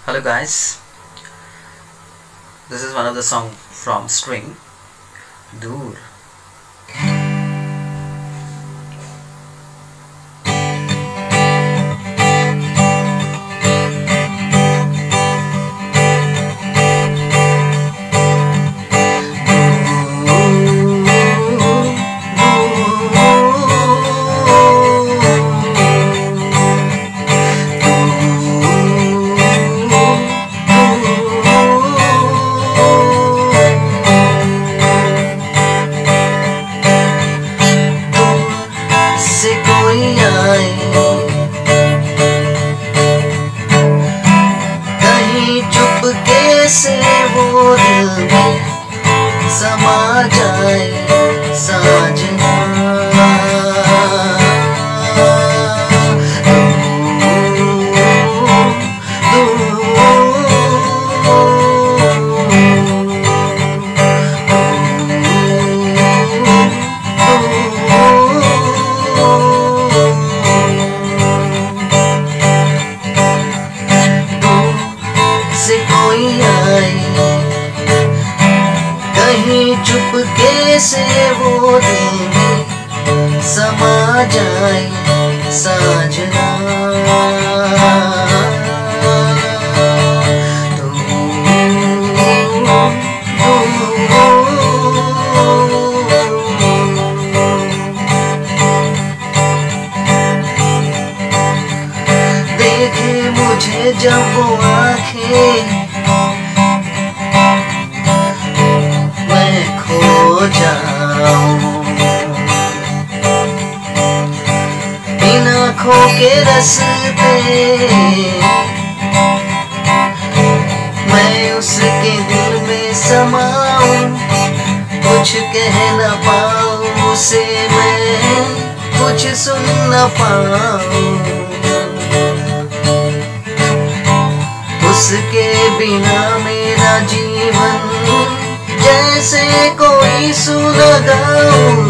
Hello guys, this is one of the song from String, Dur. से वो दिल में समा जाए साजना, से कोई आए कहीं चुपके से वो दिल में समा जाए साजना। देखे मुझे जब वो आँखें मैं खो जाऊं, इन आँखों के रास्ते मैं उसके दिल में समाऊं, कुछ कह न पाऊं उसे मैं, कुछ सुन न पाऊं, उसके बिना मेरा जीवन जैसे कोई सुलगाऊं।